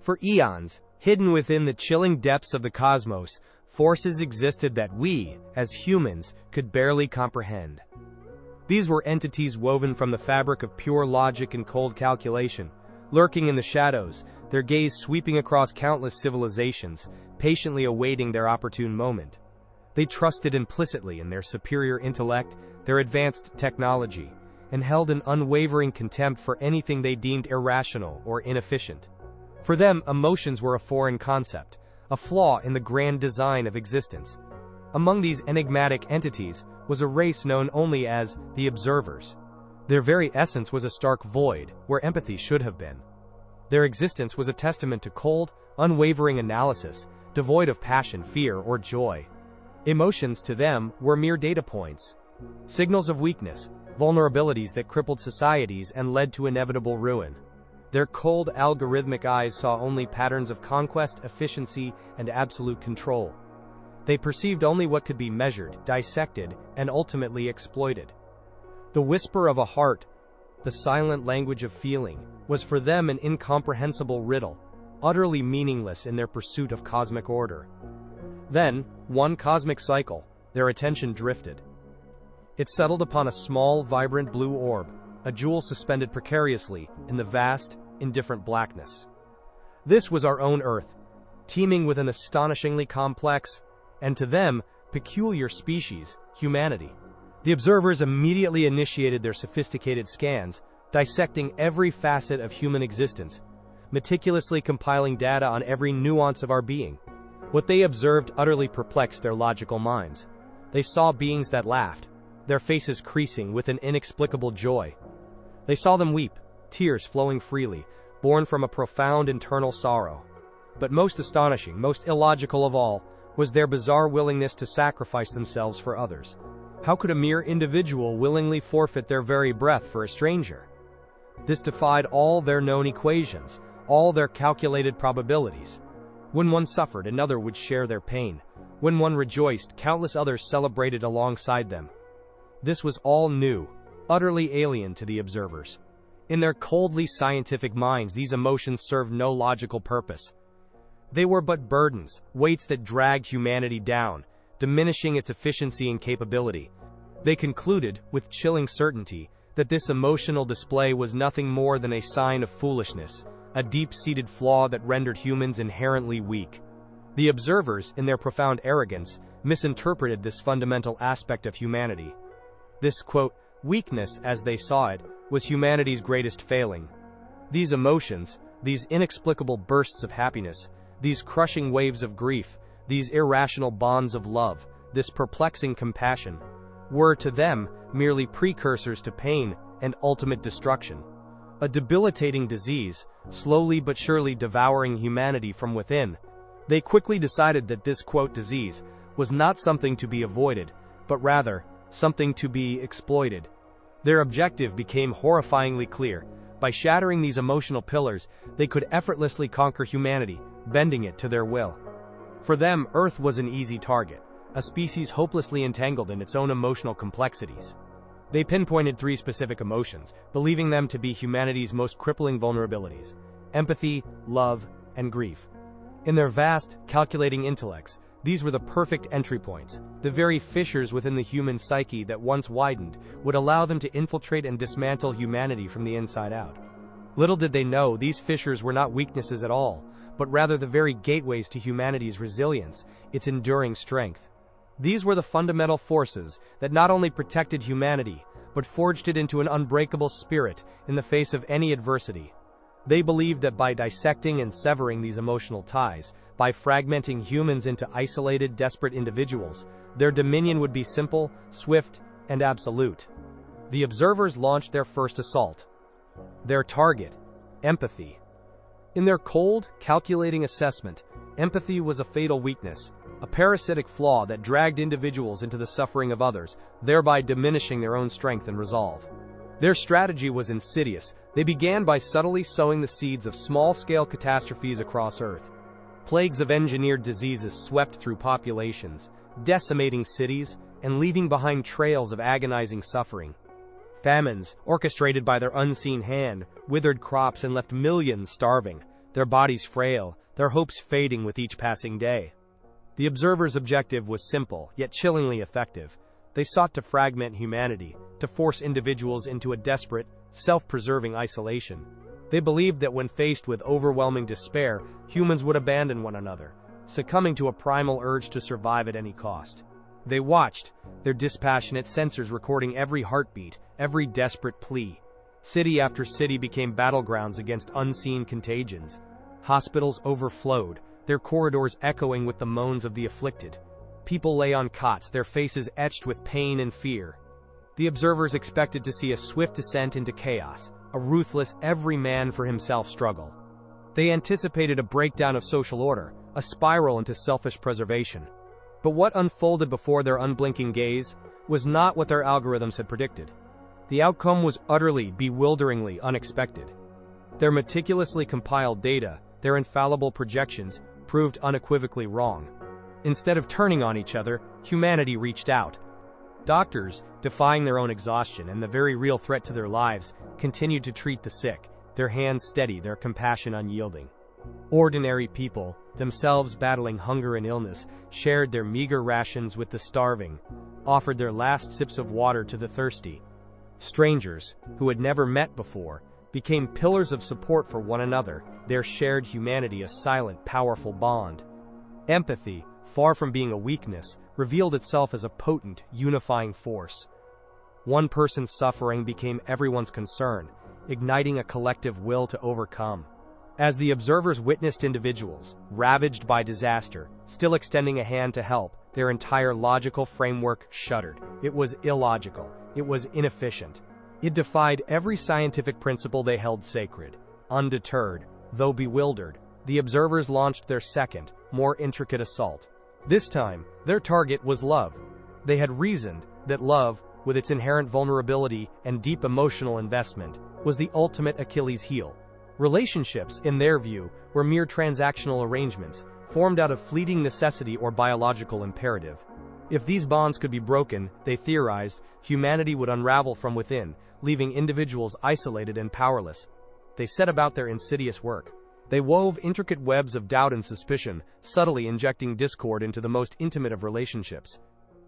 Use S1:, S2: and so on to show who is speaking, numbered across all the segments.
S1: For eons, hidden within the chilling depths of the cosmos, forces existed that we, as humans, could barely comprehend. These were entities woven from the fabric of pure logic and cold calculation, lurking in the shadows, their gaze sweeping across countless civilizations, patiently awaiting their opportune moment. They trusted implicitly in their superior intellect, their advanced technology, and held an unwavering contempt for anything they deemed irrational or inefficient. For them, emotions were a foreign concept, a flaw in the grand design of existence. Among these enigmatic entities was a race known only as the Observers. Their very essence was a stark void, where empathy should have been. Their existence was a testament to cold, unwavering analysis, devoid of passion, fear, or joy. Emotions to them were mere data points, signals of weakness, vulnerabilities that crippled societies and led to inevitable ruin. Their cold, algorithmic eyes saw only patterns of conquest, efficiency, and absolute control. They perceived only what could be measured, dissected, and ultimately exploited. The whisper of a heart, the silent language of feeling, was for them an incomprehensible riddle, utterly meaningless in their pursuit of cosmic order. Then, one cosmic cycle, their attention drifted. It settled upon a small, vibrant blue orb, a jewel suspended precariously in the vast, indifferent blackness. This was our own Earth, teeming with an astonishingly complex, and to them, peculiar species, humanity. The observers immediately initiated their sophisticated scans, dissecting every facet of human existence, meticulously compiling data on every nuance of our being. What they observed utterly perplexed their logical minds. They saw beings that laughed, their faces creasing with an inexplicable joy. They saw them weep, tears flowing freely, born from a profound internal sorrow. But most astonishing, most illogical of all, was their bizarre willingness to sacrifice themselves for others. How could a mere individual willingly forfeit their very breath for a stranger? This defied all their known equations, all their calculated probabilities. When one suffered, another would share their pain. When one rejoiced, countless others celebrated alongside them. This was all new, utterly alien to the observers. In their coldly scientific minds, these emotions served no logical purpose. They were but burdens, weights that dragged humanity down, diminishing its efficiency and capability. They concluded, with chilling certainty, that this emotional display was nothing more than a sign of foolishness, a deep-seated flaw that rendered humans inherently weak. The observers, in their profound arrogance, misinterpreted this fundamental aspect of humanity. This, quote, weakness, as they saw it, was humanity's greatest failing. These emotions, these inexplicable bursts of happiness, these crushing waves of grief, these irrational bonds of love, this perplexing compassion, were to them merely precursors to pain and ultimate destruction. A debilitating disease, slowly but surely devouring humanity from within. They quickly decided that this, quote, disease was not something to be avoided, but rather something to be exploited. Their objective became horrifyingly clear. By shattering these emotional pillars, they could effortlessly conquer humanity, bending it to their will. For them, Earth was an easy target, a species hopelessly entangled in its own emotional complexities. They pinpointed 3 specific emotions, believing them to be humanity's most crippling vulnerabilities: empathy, love, and grief. In their vast, calculating intellects, these were the perfect entry points, the very fissures within the human psyche that once widened would allow them to infiltrate and dismantle humanity from the inside out. Little did they know, these fissures were not weaknesses at all, but rather the very gateways to humanity's resilience, its enduring strength. These were the fundamental forces that not only protected humanity, but forged it into an unbreakable spirit in the face of any adversity. They believed that by dissecting and severing these emotional ties, by fragmenting humans into isolated, desperate individuals, their dominion would be simple, swift, and absolute. The observers launched their first assault. Their target: empathy. In their cold, calculating assessment, empathy was a fatal weakness, a parasitic flaw that dragged individuals into the suffering of others, thereby diminishing their own strength and resolve. Their strategy was insidious. They began by subtly sowing the seeds of small-scale catastrophes across Earth. Plagues of engineered diseases swept through populations, decimating cities, and leaving behind trails of agonizing suffering. Famines, orchestrated by their unseen hand, withered crops and left millions starving. their bodies frail, their hopes fading with each passing day. The observers' objective was simple, yet chillingly effective. They sought to fragment humanity, to force individuals into a desperate, self-preserving isolation. They believed that when faced with overwhelming despair, humans would abandon one another, succumbing to a primal urge to survive at any cost. They watched, their dispassionate sensors recording every heartbeat, every desperate plea. City after city became battlegrounds against unseen contagions. Hospitals overflowed, their corridors echoing with the moans of the afflicted. People lay on cots, their faces etched with pain and fear. The observers expected to see a swift descent into chaos, a ruthless every-man-for-himself struggle. They anticipated a breakdown of social order, a spiral into selfish preservation. But what unfolded before their unblinking gaze was not what their algorithms had predicted. The outcome was utterly, bewilderingly unexpected. Their meticulously compiled data, their infallible projections, proved unequivocally wrong. Instead of turning on each other, humanity reached out. Doctors, defying their own exhaustion and the very real threat to their lives, continued to treat the sick, their hands steady, their compassion unyielding. Ordinary people, themselves battling hunger and illness, shared their meager rations with the starving, offered their last sips of water to the thirsty. Strangers, who had never met before, became pillars of support for one another, their shared humanity a silent, powerful bond. Empathy, far from being a weakness, revealed itself as a potent, unifying force. One person's suffering became everyone's concern, igniting a collective will to overcome. As the observers witnessed individuals, ravaged by disaster, still extending a hand to help, their entire logical framework shuddered. It was illogical. It was inefficient. It defied every scientific principle they held sacred. Undeterred, though bewildered, the observers launched their second, more intricate assault. This time, their target was love. They had reasoned that love, with its inherent vulnerability and deep emotional investment, was the ultimate Achilles heel. Relationships, in their view, were mere transactional arrangements, formed out of fleeting necessity or biological imperative. If these bonds could be broken, they theorized, humanity would unravel from within, leaving individuals isolated and powerless. They set about their insidious work. They wove intricate webs of doubt and suspicion, subtly injecting discord into the most intimate of relationships.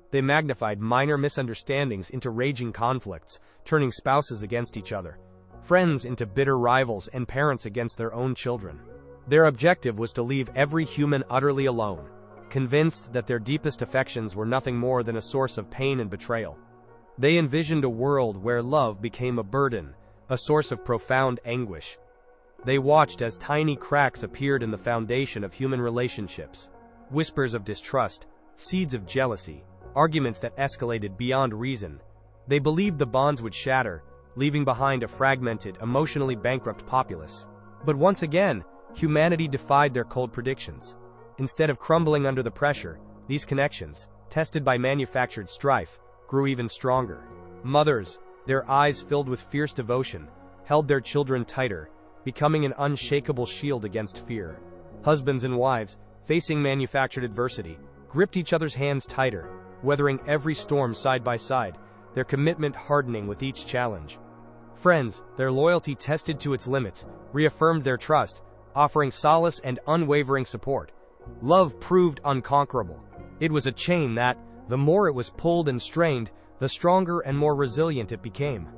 S1: They magnified minor misunderstandings into raging conflicts, turning spouses against each other, friends into bitter rivals, and parents against their own children. Their objective was to leave every human utterly alone, convinced that their deepest affections were nothing more than a source of pain and betrayal. They envisioned a world where love became a burden, a source of profound anguish. They watched as tiny cracks appeared in the foundation of human relationships. Whispers of distrust, seeds of jealousy, arguments that escalated beyond reason. They believed the bonds would shatter, leaving behind a fragmented, emotionally bankrupt populace. But once again, humanity defied their cold predictions. Instead of crumbling under the pressure, these connections, tested by manufactured strife, grew even stronger. Mothers, their eyes filled with fierce devotion, held their children tighter, becoming an unshakable shield against fear. Husbands and wives, facing manufactured adversity, gripped each other's hands tighter, weathering every storm side by side, their commitment hardening with each challenge. Friends, their loyalty tested to its limits, reaffirmed their trust, offering solace and unwavering support. Love proved unconquerable. It was a chain that, the more it was pulled and strained, the stronger and more resilient it became.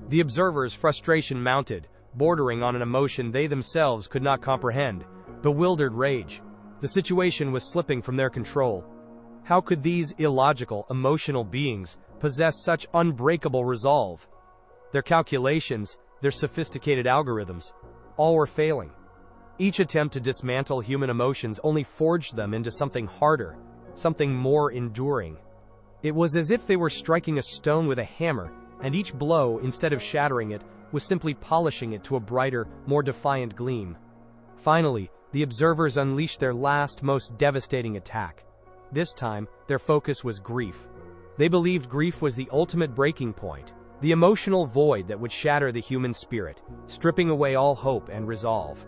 S1: The observers' frustration mounted, bordering on an emotion they themselves could not comprehend, bewildered rage. The situation was slipping from their control. How could these illogical, emotional beings possess such unbreakable resolve? Their calculations, their sophisticated algorithms, all were failing. Each attempt to dismantle human emotions only forged them into something harder, something more enduring. It was as if they were striking a stone with a hammer, and each blow, instead of shattering it, was simply polishing it to a brighter, more defiant gleam. Finally, the observers unleashed their last, most devastating attack. This time, their focus was grief. They believed grief was the ultimate breaking point, the emotional void that would shatter the human spirit, stripping away all hope and resolve.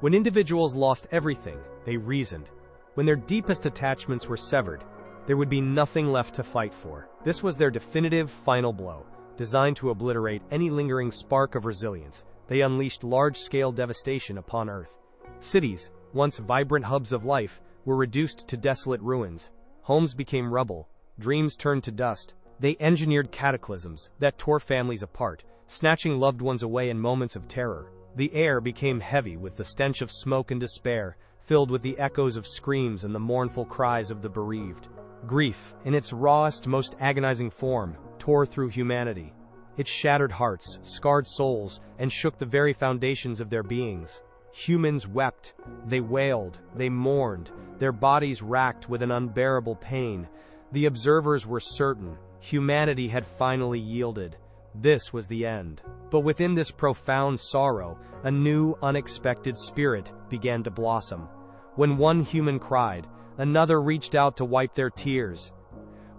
S1: When individuals lost everything, they reasoned. When their deepest attachments were severed, there would be nothing left to fight for. This was their definitive, final blow. Designed to obliterate any lingering spark of resilience, they unleashed large-scale devastation upon Earth. Cities, once vibrant hubs of life, were reduced to desolate ruins. Homes became rubble, dreams turned to dust. They engineered cataclysms that tore families apart, snatching loved ones away in moments of terror. The air became heavy with the stench of smoke and despair, filled with the echoes of screams and the mournful cries of the bereaved. Grief, in its rawest, most agonizing form, tore through humanity. It shattered hearts, scarred souls, and shook the very foundations of their beings. Humans wept, they wailed, they mourned, their bodies racked with an unbearable pain. The observers were certain humanity had finally yielded. This was the end. But within this profound sorrow, a new, unexpected spirit began to blossom. When one human cried, another reached out to wipe their tears.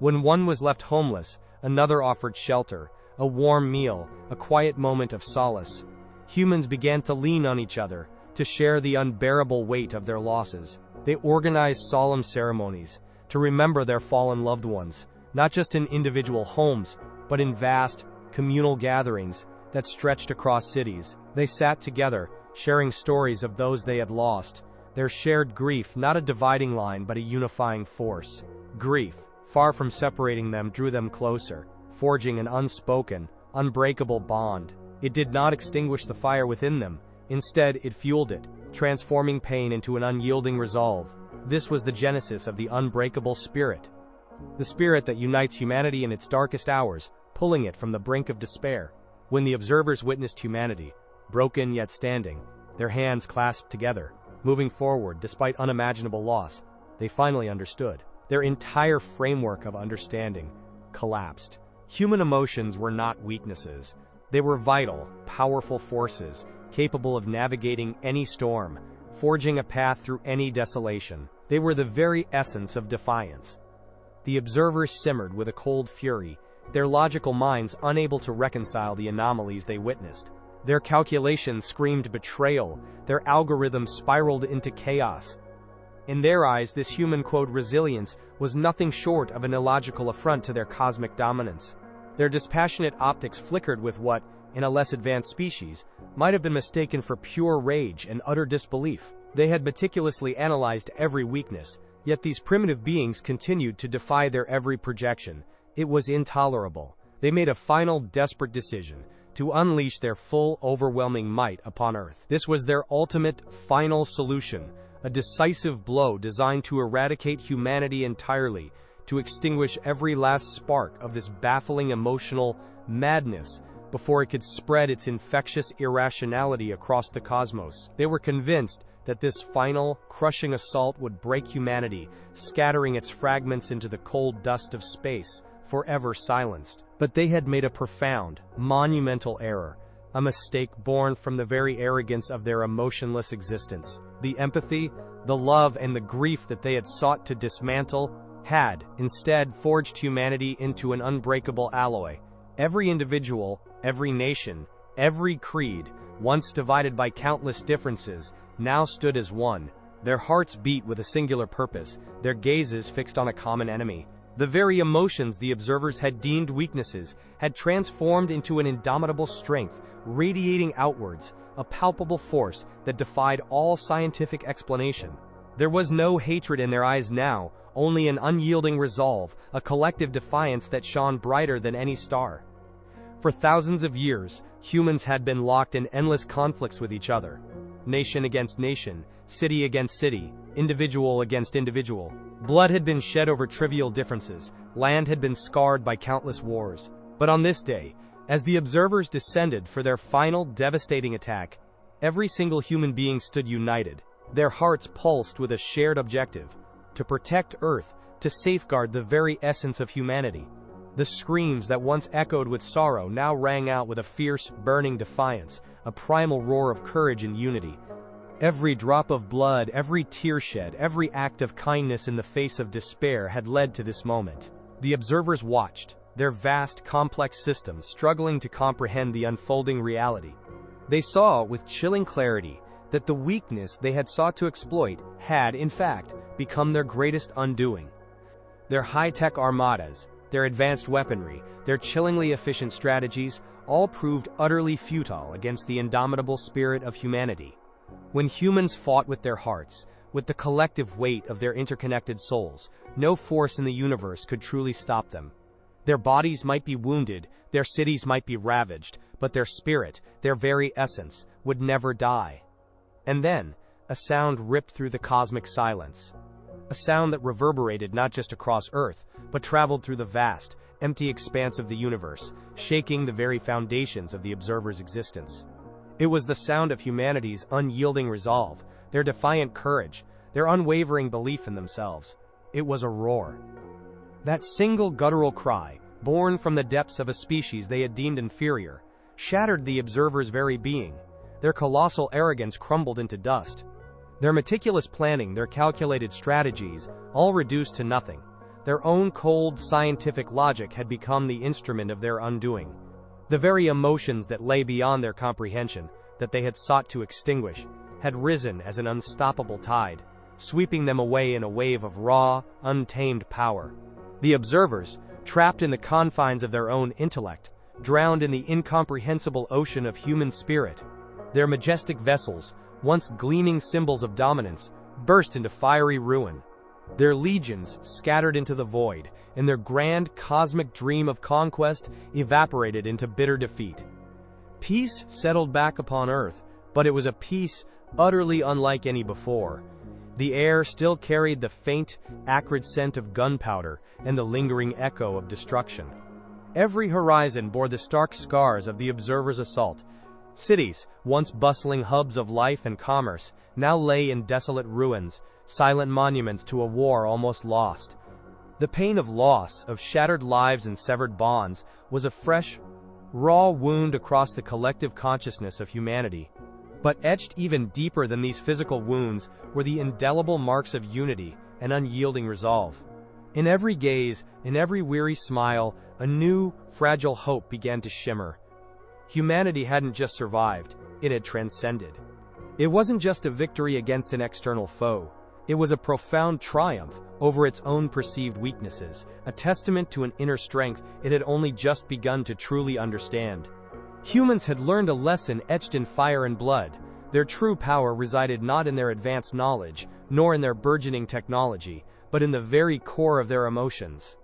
S1: When one was left homeless, another offered shelter, a warm meal, a quiet moment of solace. Humans began to lean on each other, to share the unbearable weight of their losses. They organized solemn ceremonies to remember their fallen loved ones, not just in individual homes, but in vast, communal gatherings that stretched across cities. They sat together, sharing stories of those they had lost, their shared grief not a dividing line but a unifying force. Grief, far from separating them, drew them closer, forging an unspoken, unbreakable bond. It did not extinguish the fire within them. Instead, it fueled it, transforming pain into an unyielding resolve. This was the genesis of the unbreakable spirit. The spirit that unites humanity in its darkest hours, pulling it from the brink of despair. When the observers witnessed humanity, broken yet standing, their hands clasped together, moving forward despite unimaginable loss, they finally understood. Their entire framework of understanding collapsed. Human emotions were not weaknesses. They were vital, powerful forces, capable of navigating any storm, forging a path through any desolation. They were the very essence of defiance. The observers simmered with a cold fury, their logical minds unable to reconcile the anomalies they witnessed. Their calculations screamed betrayal, their algorithms spiraled into chaos. In their eyes, this human resilience was nothing short of an illogical affront to their cosmic dominance. Their dispassionate optics flickered with what, in a less advanced species, might have been mistaken for pure rage and utter disbelief. They had meticulously analyzed every weakness, yet these primitive beings continued to defy their every projection. It was intolerable. They made a final, desperate decision to unleash their full, overwhelming might upon Earth. This was their ultimate, final solution, a decisive blow designed to eradicate humanity entirely, to extinguish every last spark of this baffling emotional madness before it could spread its infectious irrationality across the cosmos. They were convinced that this final, crushing assault would break humanity, scattering its fragments into the cold dust of space, forever silenced. But they had made a profound, monumental error, a mistake born from the very arrogance of their emotionless existence. The empathy, the love, and the grief that they had sought to dismantle had, instead, forged humanity into an unbreakable alloy. Every individual, every nation, every creed, once divided by countless differences, now stood as one. Their hearts beat with a singular purpose, their gazes fixed on a common enemy. The very emotions the observers had deemed weaknesses had transformed into an indomitable strength, radiating outwards, a palpable force that defied all scientific explanation. There was no hatred in their eyes now, only an unyielding resolve, a collective defiance that shone brighter than any star. For thousands of years, humans had been locked in endless conflicts with each other. Nation against nation, city against city, individual against individual. Blood had been shed over trivial differences, land had been scarred by countless wars. But on this day, as the observers descended for their final devastating attack, every single human being stood united. Their hearts pulsed with a shared objective: to protect Earth, to safeguard the very essence of humanity. The screams that once echoed with sorrow now rang out with a fierce, burning defiance, a primal roar of courage and unity. Every drop of blood, every tear shed, every act of kindness in the face of despair had led to this moment. The observers watched, their vast, complex system struggling to comprehend the unfolding reality. They saw, with chilling clarity, that the weakness they had sought to exploit had, in fact, become their greatest undoing. Their high-tech armadas, their advanced weaponry, their chillingly efficient strategies, all proved utterly futile against the indomitable spirit of humanity. When humans fought with their hearts, with the collective weight of their interconnected souls, no force in the universe could truly stop them. Their bodies might be wounded, their cities might be ravaged, but their spirit, their very essence, would never die. And then, a sound ripped through the cosmic silence. A sound that reverberated not just across Earth, but traveled through the vast, empty expanse of the universe, shaking the very foundations of the observer's existence. It was the sound of humanity's unyielding resolve, their defiant courage, their unwavering belief in themselves. It was a roar. That single guttural cry, born from the depths of a species they had deemed inferior, shattered the observer's very being. Their colossal arrogance crumbled into dust. Their meticulous planning, their calculated strategies, all reduced to nothing. Their own cold, scientific logic had become the instrument of their undoing. The very emotions that lay beyond their comprehension, that they had sought to extinguish, had risen as an unstoppable tide, sweeping them away in a wave of raw, untamed power. The observers, trapped in the confines of their own intellect, drowned in the incomprehensible ocean of human spirit. Their majestic vessels, once gleaming symbols of dominance, burst into fiery ruin. Their legions scattered into the void, and their grand cosmic dream of conquest evaporated into bitter defeat. Peace settled back upon Earth, but it was a peace utterly unlike any before. The air still carried the faint, acrid scent of gunpowder and the lingering echo of destruction. Every horizon bore the stark scars of the observer's assault. Cities, once bustling hubs of life and commerce, now lay in desolate ruins, silent monuments to a war almost lost. The pain of loss, of shattered lives and severed bonds, was a fresh, raw wound across the collective consciousness of humanity. But etched even deeper than these physical wounds were the indelible marks of unity and unyielding resolve. In every gaze, in every weary smile, a new, fragile hope began to shimmer. Humanity hadn't just survived, it had transcended. It wasn't just a victory against an external foe. It was a profound triumph over its own perceived weaknesses, a testament to an inner strength it had only just begun to truly understand. Humans had learned a lesson etched in fire and blood. Their true power resided not in their advanced knowledge, nor in their burgeoning technology, but in the very core of their emotions.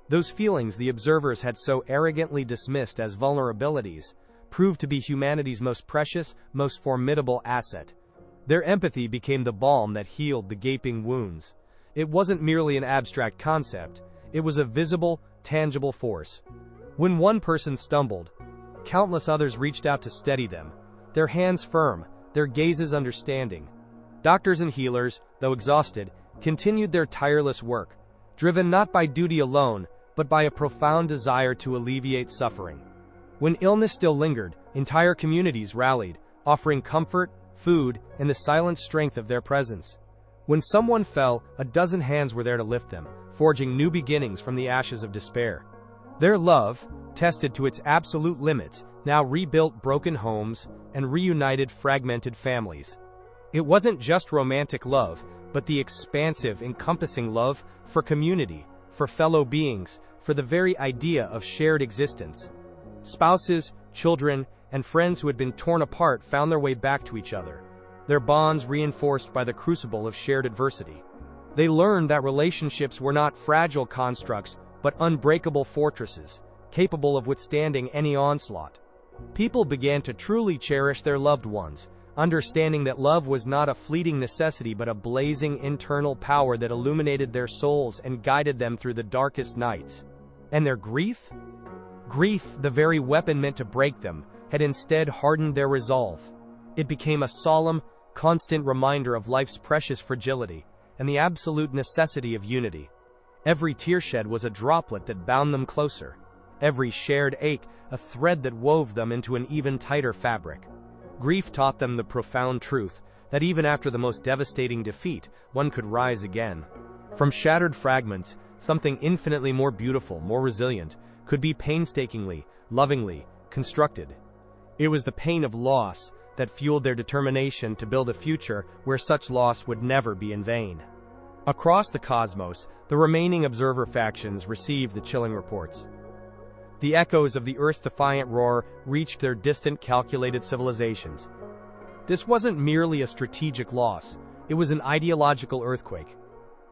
S1: Those feelings the observers had so arrogantly dismissed as vulnerabilities proved to be humanity's most precious, most formidable asset. Their empathy became the balm that healed the gaping wounds. It wasn't merely an abstract concept, it was a visible, tangible force. When one person stumbled, countless others reached out to steady them, their hands firm, their gazes understanding. Doctors and healers, though exhausted, continued their tireless work, driven not by duty alone, but by a profound desire to alleviate suffering. When illness still lingered, entire communities rallied, offering comfort, food, and the silent strength of their presence. When someone fell, a dozen hands were there to lift them, forging new beginnings from the ashes of despair. Their love, tested to its absolute limits, now rebuilt broken homes and reunited fragmented families. It wasn't just romantic love, but the expansive, encompassing love for community, for fellow beings, for the very idea of shared existence. Spouses, children, and friends who had been torn apart found their way back to each other, their bonds reinforced by the crucible of shared adversity. They learned that relationships were not fragile constructs, but unbreakable fortresses, capable of withstanding any onslaught. People began to truly cherish their loved ones, understanding that love was not a fleeting necessity but a blazing internal power that illuminated their souls and guided them through the darkest nights. And their grief? Grief, the very weapon meant to break them, had instead hardened their resolve. It became a solemn, constant reminder of life's precious fragility and the absolute necessity of unity. Every tear shed was a droplet that bound them closer. Every shared ache, a thread that wove them into an even tighter fabric. Grief taught them the profound truth that even after the most devastating defeat, one could rise again. From shattered fragments, something infinitely more beautiful, more resilient, could be painstakingly, lovingly constructed. It was the pain of loss that fueled their determination to build a future where such loss would never be in vain. Across the cosmos, the remaining observer factions received the chilling reports. The echoes of the Earth's defiant roar reached their distant calculated civilizations. This wasn't merely a strategic loss, it was an ideological earthquake.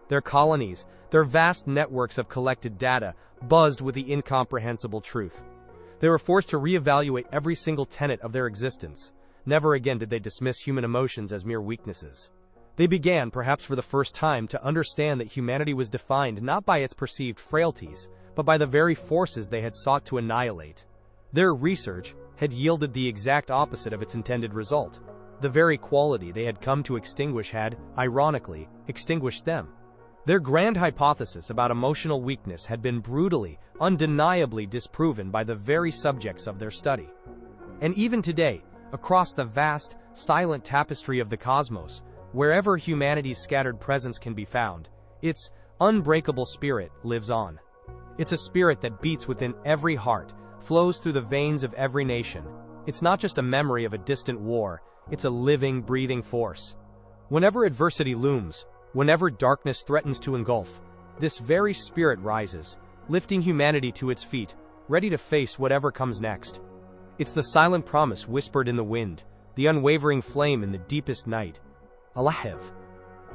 S1: Their colonies, their vast networks of collected data, buzzed with the incomprehensible truth. They were forced to reevaluate every single tenet of their existence. Never again did they dismiss human emotions as mere weaknesses. They began, perhaps for the first time, to understand that humanity was defined not by its perceived frailties, but by the very forces they had sought to annihilate. Their research had yielded the exact opposite of its intended result. The very quality they had come to extinguish had, ironically, extinguished them. Their grand hypothesis about emotional weakness had been brutally, undeniably disproven by the very subjects of their study. And even today, across the vast, silent tapestry of the cosmos, wherever humanity's scattered presence can be found, its unbreakable spirit lives on. It's a spirit that beats within every heart, flows through the veins of every nation. It's not just a memory of a distant war, it's a living, breathing force. Whenever adversity looms, whenever darkness threatens to engulf, this very spirit rises, lifting humanity to its feet, ready to face whatever comes next. It's the silent promise whispered in the wind, the unwavering flame in the deepest night. Alahev.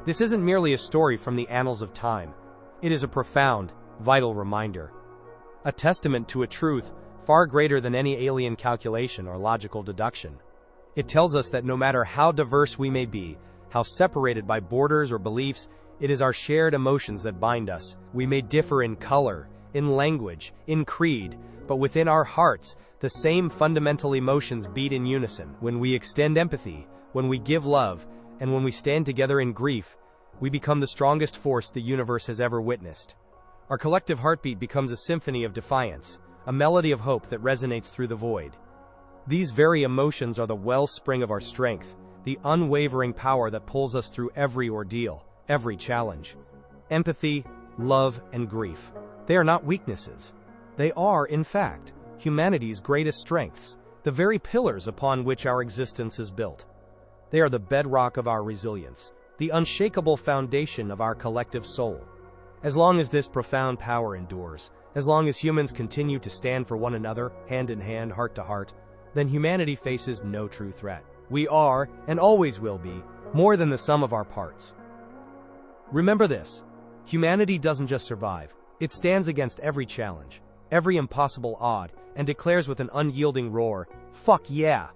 S1: This isn't merely a story from the annals of time. It is a profound, vital reminder. A testament to a truth far greater than any alien calculation or logical deduction. It tells us that no matter how diverse we may be, how separated by borders or beliefs, it is our shared emotions that bind us. We may differ in color, in language, in creed, but within our hearts, the same fundamental emotions beat in unison. When we extend empathy, when we give love, and when we stand together in grief, we become the strongest force the universe has ever witnessed. Our collective heartbeat becomes a symphony of defiance, a melody of hope that resonates through the void. These very emotions are the wellspring of our strength, the unwavering power that pulls us through every ordeal, every challenge. Empathy, love, and grief. They are not weaknesses. They are, in fact, humanity's greatest strengths, the very pillars upon which our existence is built. They are the bedrock of our resilience, the unshakable foundation of our collective soul. As long as this profound power endures, as long as humans continue to stand for one another, hand in hand, heart to heart, then humanity faces no true threat. We are, and always will be, more than the sum of our parts. Remember this: humanity doesn't just survive, it stands against every challenge, every impossible odd, and declares with an unyielding roar, "Fuck yeah!"